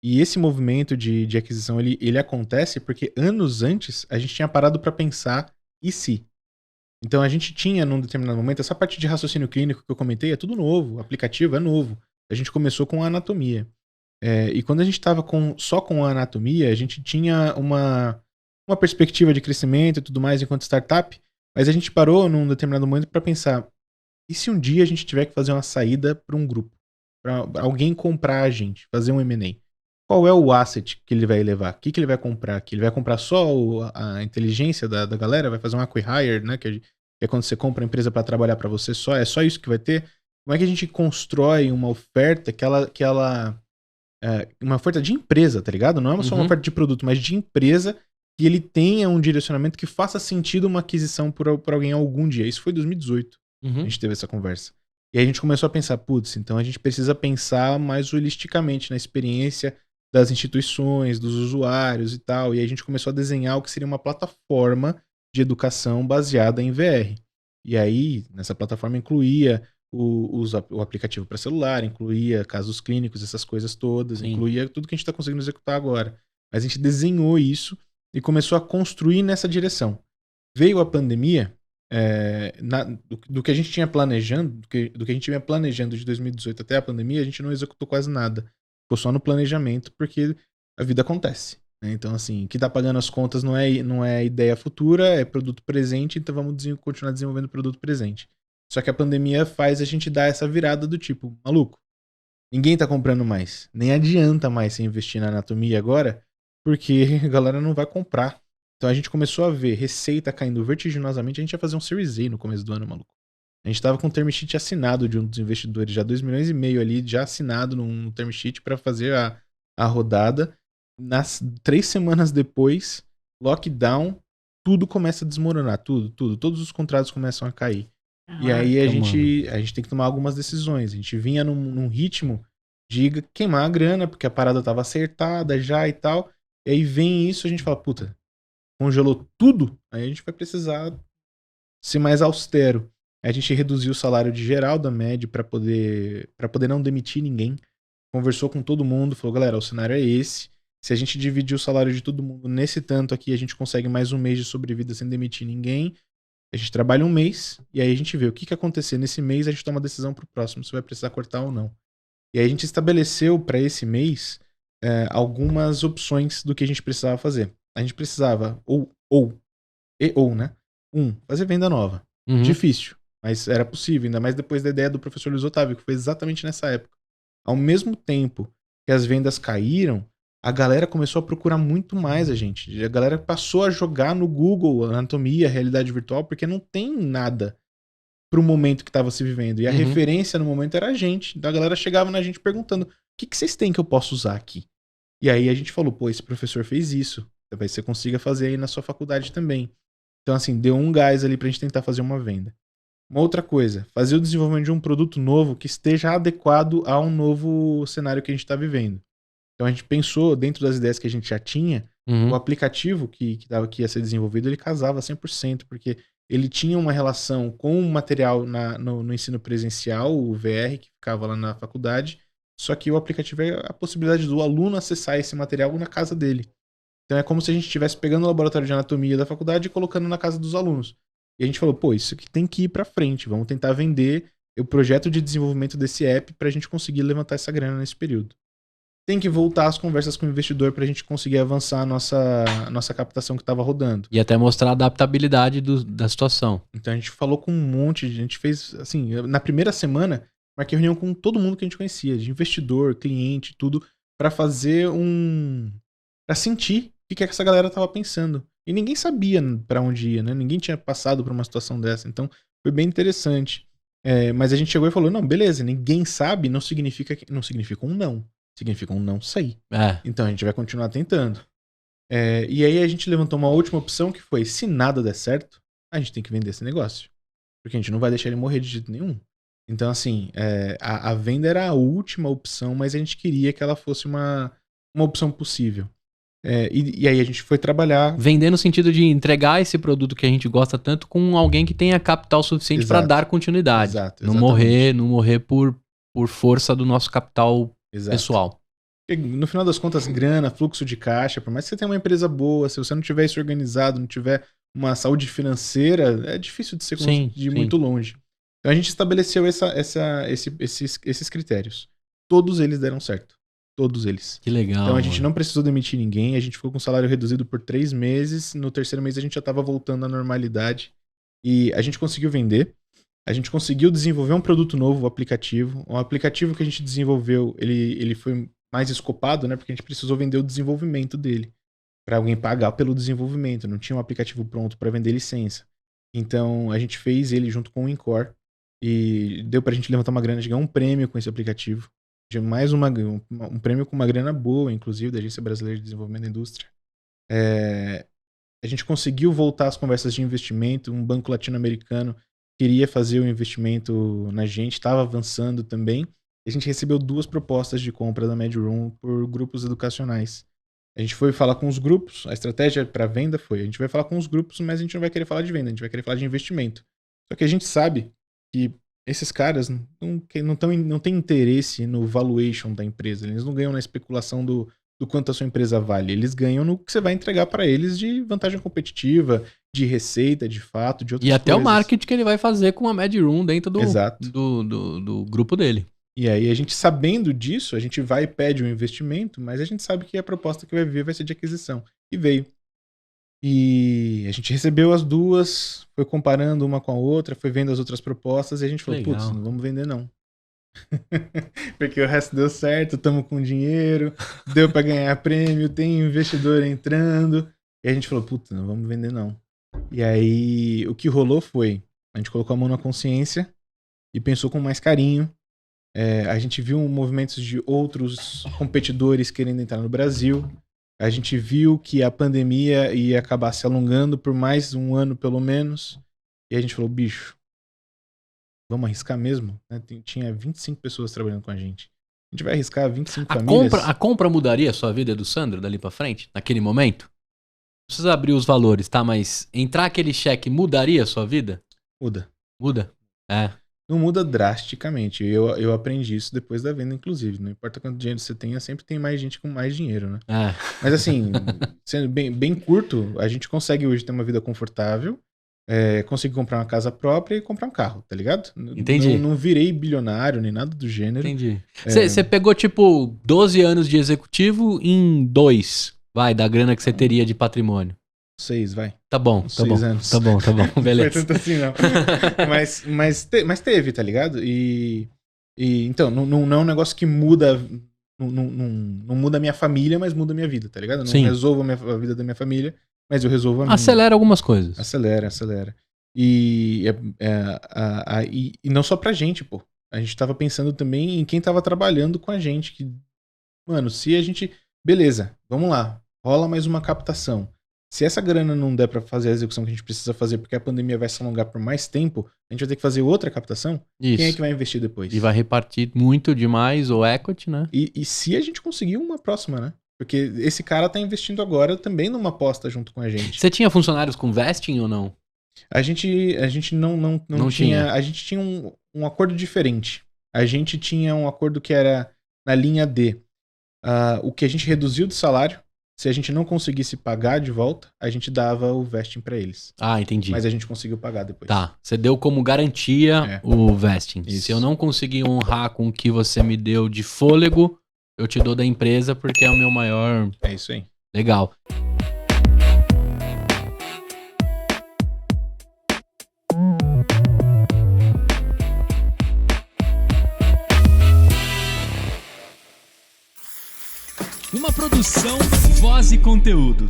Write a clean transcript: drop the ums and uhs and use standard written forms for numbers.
E esse movimento de aquisição, ele acontece porque anos antes a gente tinha parado para pensar e se. Então a gente tinha, num determinado momento, essa parte de raciocínio clínico que eu comentei é tudo novo, o aplicativo é novo. A gente começou com a anatomia. E quando a gente estava só com a anatomia, a gente tinha uma perspectiva de crescimento e tudo mais enquanto startup, mas a gente parou num determinado momento para pensar, e se um dia a gente tiver que fazer uma saída para um grupo? Para alguém comprar a gente, fazer um M&A? Qual é o asset que ele vai levar? O que ele vai comprar aqui? Ele vai comprar só a inteligência da galera? Vai fazer um acqui-hire, né? Que é quando você compra a empresa para trabalhar para você só? É só isso que vai ter? Como é que a gente constrói uma oferta uma oferta de empresa, tá ligado? Não é só uma oferta de produto, mas de empresa que ele tenha um direcionamento que faça sentido uma aquisição por alguém algum dia. Isso foi em 2018. A gente teve essa conversa. E aí a gente começou a pensar, putz, então a gente precisa pensar mais holisticamente na experiência das instituições, dos usuários e tal. E aí a gente começou a desenhar o que seria uma plataforma de educação baseada em VR. E aí, nessa plataforma incluía o aplicativo para celular, incluía casos clínicos, essas coisas todas, Sim. incluía tudo que a gente está conseguindo executar agora. Mas a gente desenhou isso e começou a construir nessa direção. Veio a pandemia, do que a gente tinha planejando, do que a gente vinha planejando de 2018 até a pandemia, a gente não executou quase nada. Ficou só no planejamento, porque a vida acontece. Né? Então, assim, o que está pagando as contas não é ideia futura, é produto presente, então vamos continuar desenvolvendo produto presente. Só que a pandemia faz a gente dar essa virada do tipo, maluco, ninguém tá comprando mais. Nem adianta mais você investir na anatomia agora, porque a galera não vai comprar. Então a gente começou a ver receita caindo vertiginosamente. A gente ia fazer um Series A no começo do ano, maluco. A gente tava com um term sheet assinado de um dos investidores, já 2,5 milhões ali, já assinado num term sheet para fazer a rodada. 3 semanas depois, lockdown, tudo começa a desmoronar, tudo. Todos os contratos começam a cair. E aí a gente tem que tomar algumas decisões. A gente vinha num ritmo de queimar a grana, porque a parada tava acertada já e tal. E aí vem isso, a gente fala, puta, congelou tudo, aí a gente vai precisar ser mais austero. Aí a gente reduziu o salário de geral da MED para poder não demitir ninguém. Conversou com todo mundo, falou, galera, o cenário é esse. Se a gente dividir o salário de todo mundo nesse tanto aqui, a gente consegue mais um mês de sobrevida sem demitir ninguém. A gente trabalha um mês e aí a gente vê o que acontecer nesse mês, a gente toma uma decisão pro próximo, se vai precisar cortar ou não. E aí a gente estabeleceu para esse mês algumas opções do que a gente precisava fazer. A gente precisava né? Fazer venda nova. Difícil, mas era possível, ainda mais depois da ideia do professor Luiz Otávio, que foi exatamente nessa época. Ao mesmo tempo que as vendas caíram, a galera começou a procurar muito mais a gente. A galera passou a jogar no Google anatomia, realidade virtual, porque não tem nada pro momento que estava se vivendo. E a referência no momento era a gente. Então a galera chegava na gente perguntando: o que vocês têm que eu posso usar aqui? E aí a gente falou: pô, esse professor fez isso. Talvez você consiga fazer aí na sua faculdade também. Então, assim, deu um gás ali pra gente tentar fazer uma venda. Uma outra coisa, fazer o desenvolvimento de um produto novo que esteja adequado a um novo cenário que a gente está vivendo. Então a gente pensou, dentro das ideias que a gente já tinha, o aplicativo que ia ser desenvolvido, ele casava 100%, porque ele tinha uma relação com o material no ensino presencial, o VR, que ficava lá na faculdade, só que o aplicativo é a possibilidade do aluno acessar esse material na casa dele. Então é como se a gente estivesse pegando o laboratório de anatomia da faculdade e colocando na casa dos alunos. E a gente falou, pô, isso aqui tem que ir pra frente, vamos tentar vender o projeto de desenvolvimento desse app pra gente conseguir levantar essa grana nesse período. Tem que voltar às conversas com o investidor pra gente conseguir avançar a nossa captação que tava rodando. E até mostrar a adaptabilidade da situação. Então a gente falou com um monte de gente, fez assim, na primeira semana, marquei reunião com todo mundo que a gente conhecia, de investidor, cliente, tudo, pra fazer pra sentir o que essa galera tava pensando. E ninguém sabia pra onde ia, né? Ninguém tinha passado por uma situação dessa, então foi bem interessante. Mas a gente chegou e falou, não, beleza, ninguém sabe, não significa um não. Significa um não sei. Então a gente vai continuar tentando. E aí a gente levantou uma última opção que foi, se nada der certo, a gente tem que vender esse negócio. Porque a gente não vai deixar ele morrer de jeito nenhum. Então, assim, a venda era a última opção, mas a gente queria que ela fosse uma opção possível. E aí a gente foi trabalhar. Vender no sentido de entregar esse produto que a gente gosta tanto com alguém que tenha capital suficiente para dar continuidade. Exato, não morrer por força do nosso capital pessoal. No final das contas, grana, fluxo de caixa, por mais que você tenha uma empresa boa, se você não tiver isso organizado, não tiver uma saúde financeira, é difícil de ser de ir muito longe. Então a gente estabeleceu esses critérios. Todos eles deram certo. Todos eles. Que legal. Então a gente não precisou demitir ninguém, a gente ficou com o salário reduzido por 3 meses, no terceiro mês a gente já estava voltando à normalidade e a gente conseguiu vender. A gente conseguiu desenvolver um produto novo, o aplicativo. O aplicativo que a gente desenvolveu, ele foi mais escopado, né? Porque a gente precisou vender o desenvolvimento dele. Para alguém pagar pelo desenvolvimento. Não tinha um aplicativo pronto para vender licença. Então, a gente fez ele junto com o Incor. E deu pra gente levantar uma grana, a gente ganhou um prêmio com esse aplicativo. Mais um prêmio com uma grana boa, inclusive, da Agência Brasileira de Desenvolvimento da Indústria. A gente conseguiu voltar às conversas de investimento. Um banco latino-americano queria fazer o investimento na gente, estava avançando também. A gente recebeu 2 propostas de compra da MedRoom por grupos educacionais. A gente foi falar com os grupos, a estratégia para venda foi, a gente vai falar com os grupos, mas a gente não vai querer falar de venda, a gente vai querer falar de investimento. Só que a gente sabe que esses caras não têm interesse no valuation da empresa, eles não ganham na especulação do quanto a sua empresa vale, eles ganham no que você vai entregar para eles de vantagem competitiva, de receita, de fato, de outras coisas. E até o marketing que ele vai fazer com a MedRoom dentro Exato. do grupo dele. E aí, a gente sabendo disso, a gente vai e pede um investimento, mas a gente sabe que a proposta que vai vir vai ser de aquisição. E veio. E a gente recebeu as 2, foi comparando uma com a outra, foi vendo as outras propostas e a gente falou, putz, não vamos vender não. Porque o resto deu certo, estamos com dinheiro, deu para ganhar prêmio, tem investidor entrando. E a gente falou, putz, não vamos vender não. E aí, o que rolou foi, a gente colocou a mão na consciência e pensou com mais carinho. A gente viu movimentos de outros competidores querendo entrar no Brasil. A gente viu que a pandemia ia acabar se alongando por mais um ano, pelo menos. E a gente falou, bicho, vamos arriscar mesmo? Tinha 25 pessoas trabalhando com a gente. A gente vai arriscar 25 famílias. A compra mudaria a sua vida do Sandro dali pra frente, naquele momento? Não precisa abrir os valores, tá? Mas entrar aquele cheque mudaria a sua vida? Muda. Muda? Não muda drasticamente. Eu aprendi isso depois da venda, inclusive. Não importa quanto dinheiro você tenha, sempre tem mais gente com mais dinheiro, né? Mas assim, sendo bem curto, a gente consegue hoje ter uma vida confortável, conseguir comprar uma casa própria e comprar um carro, tá ligado? Entendi. Não virei bilionário nem nada do gênero. Entendi. Você pegou tipo 12 anos de executivo em 2, da grana que você teria de patrimônio. 6, vai. Tá bom, 6 anos. Tá bom, beleza. Não foi tanto assim, não. mas teve, tá ligado? E então, não é um negócio que muda, não muda a minha família, mas muda a minha vida, tá ligado? Não resolvo a vida da minha família, mas eu resolvo a minha. Acelera algumas coisas. Acelera. E não só pra gente, pô. A gente tava pensando também em quem tava trabalhando com a gente. Que, mano, se a gente... Beleza, vamos lá. Rola mais uma captação. Se essa grana não der pra fazer a execução que a gente precisa fazer porque a pandemia vai se alongar por mais tempo, a gente vai ter que fazer outra captação? Isso. Quem é que vai investir depois? E vai repartir muito demais o equity, né? E se a gente conseguir uma próxima, né? Porque esse cara tá investindo agora também numa aposta junto com a gente. Você tinha funcionários com vesting ou não? A gente não tinha. A gente tinha um acordo diferente. A gente tinha um acordo que era na linha D. O que a gente reduziu de salário, se a gente não conseguisse pagar de volta, a gente dava o vesting pra eles. Entendi. Mas a gente conseguiu pagar depois. Tá, você deu como garantia o vesting. Isso. Se eu não conseguir honrar com o que você me deu de fôlego, eu te dou da empresa porque é o meu maior... É isso aí. Legal. Uma produção, voz e conteúdo.